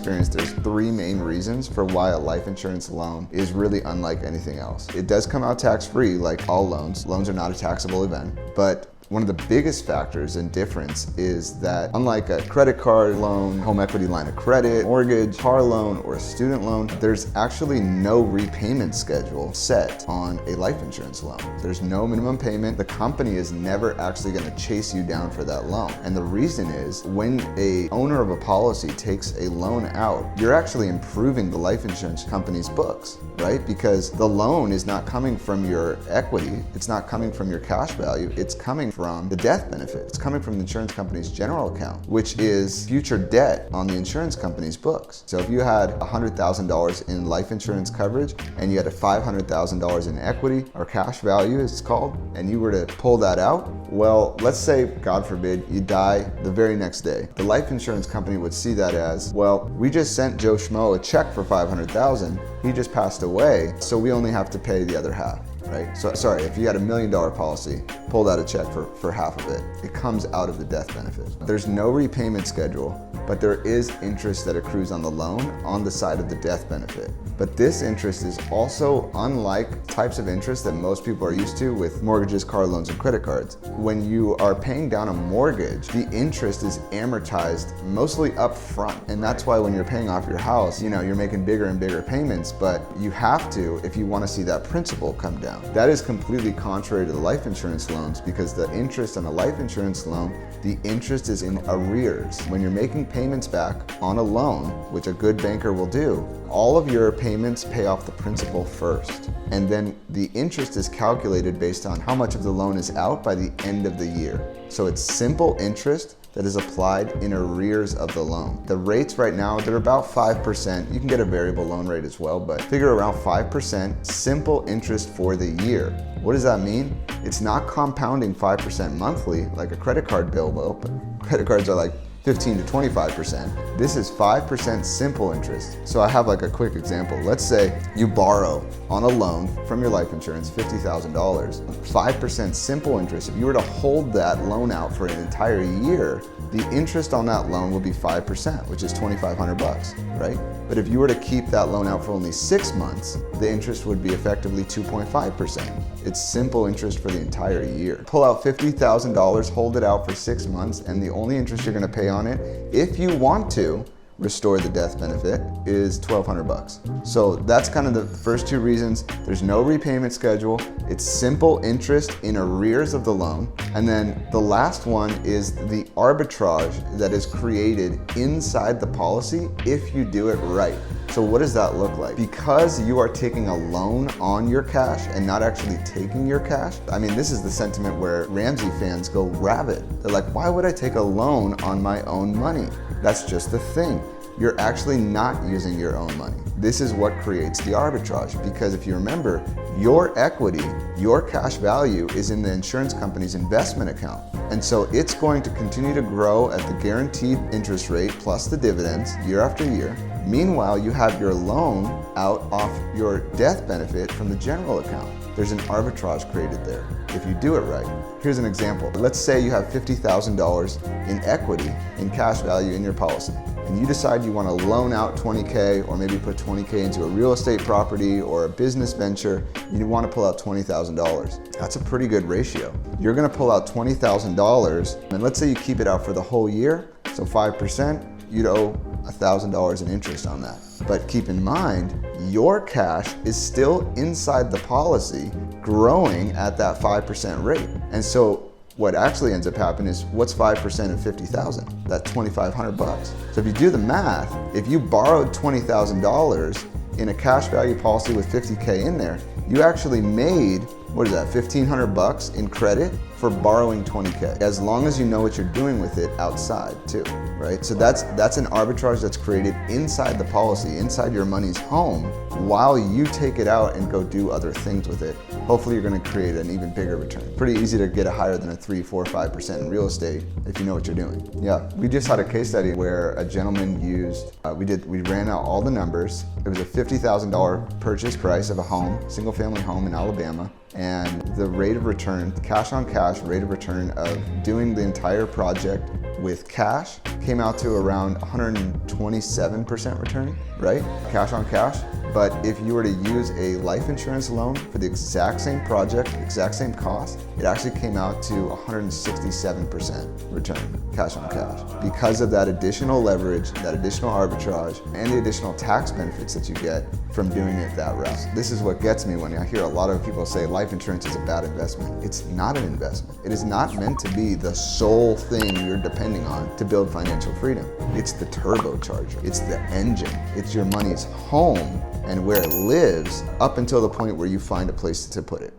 experience, there's three main reasons for why a life insurance loan is really unlike anything else. It does come out tax-free like all loans. Loans are not a taxable event, but one of the biggest factors and difference is that unlike a credit card loan, home equity line of credit, mortgage, car loan, or a student loan, there's actually no repayment schedule set on a life insurance loan. There's no minimum payment. The company is never actually going to chase you down for that loan. And the reason is when a owner of a policy takes a loan out, you're actually improving the life insurance company's books, right? Because the loan is not coming from your equity. It's not coming from your cash value. It's coming from the death benefit. It's coming from the insurance company's general account, which is future debt on the insurance company's books. So if you had $100,000 in life insurance coverage and you had a $500,000 in equity or cash value, it's called, and you were to pull that out, well, let's say, God forbid, you die the very next day. The life insurance company would see that as, well, we just sent Joe Schmo a check for $500,000. He just passed away, so we only have to pay the other half. Right? So sorry, if you had $1 million policy, pulled out a check for half of it. It comes out of the death benefit. There's no repayment schedule, but there is interest that accrues on the loan on the side of the death benefit. But this interest is also unlike types of interest that most people are used to with mortgages, car loans, and credit cards. When you are paying down a mortgage, the interest is amortized mostly up front. And that's why when you're paying off your house, you're making bigger and bigger payments, but you have to if you want to see that principal come down. That is completely contrary to the life insurance loans because the interest on a life insurance loan, the interest is in arrears. When you're making payments back on a loan, which a good banker will do, all of your payments pay off the principal first. And then the interest is calculated based on how much of the loan is out by the end of the year. So it's simple interest that is applied in arrears of the loan. The rates right now, they're about 5%. You can get a variable loan rate as well, but figure around 5% simple interest for the year. What does that mean? It's not compounding 5% monthly like a credit card bill will, but credit cards are like 15 to 25%. This is 5% simple interest. So I have like a quick example. Let's say you borrow on a loan from your life insurance $50,000, 5% simple interest. If you were to hold that loan out for an entire year, the interest on that loan will be 5%, which is $2,500, right? But if you were to keep that loan out for only 6 months, the interest would be effectively 2.5%. It's simple interest for the entire year. Pull out $50,000, hold it out for 6 months, and the only interest you're gonna pay on it, if you want to restore the death benefit, is $1,200. So that's kind of the first two reasons. There's no repayment schedule. It's simple interest in arrears of the loan. And then the last one is the arbitrage that is created inside the policy if you do it right. So what does that look like? Because you are taking a loan on your cash and not actually taking your cash. I mean, this is the sentiment where Ramsey fans go rabid. They're like, why would I take a loan on my own money? That's just the thing. You're actually not using your own money. This is what creates the arbitrage, because if you remember, your equity, your cash value is in the insurance company's investment account. And so it's going to continue to grow at the guaranteed interest rate plus the dividends year after year. Meanwhile, you have your loan out off your death benefit from the general account. There's an arbitrage created there if you do it right. Here's an example. Let's say you have $50,000 in equity, in cash value in your policy, and you decide you want to loan out $20K or maybe put $20K into a real estate property or a business venture. You want to pull out $20,000. That's a pretty good ratio. You're going to pull out $20,000, and let's say you keep it out for the whole year, so 5%, you'd owe $1,000 in interest on that. But keep in mind, your cash is still inside the policy growing at that 5% rate. And so what actually ends up happening is, what's 5% of 50,000? That's $2,500. So if you do the math, if you borrowed $20,000 in a cash value policy with 50K in there, you actually made, what is that, $1,500 in credit for borrowing 20K, as long as you know what you're doing with it outside too, right? So that's an arbitrage that's created inside the policy, inside your money's home, while you take it out and go do other things with it. Hopefully you're gonna create an even bigger return. Pretty easy to get a higher than a 3, 4, 5% in real estate if you know what you're doing. Yeah, we just had a case study where a gentleman used, we ran out all the numbers. It was a $50,000 purchase price of a home, single family home in Alabama. And the rate of return, cash on cash rate of return of doing the entire project with cash came out to around 127% return, right? Cash on cash. But if you were to use a life insurance loan for the exact same project, exact same cost, it actually came out to 167% return, cash on cash. Because of that additional leverage, that additional arbitrage, and the additional tax benefits that you get from doing it that route. This is what gets me when I hear a lot of people say life insurance is a bad investment. It's not an investment. It is not meant to be the sole thing you're depending on to build financial freedom. It's the turbocharger. It's the engine. It's your money's home and where it lives up until the point where you find a place to put it.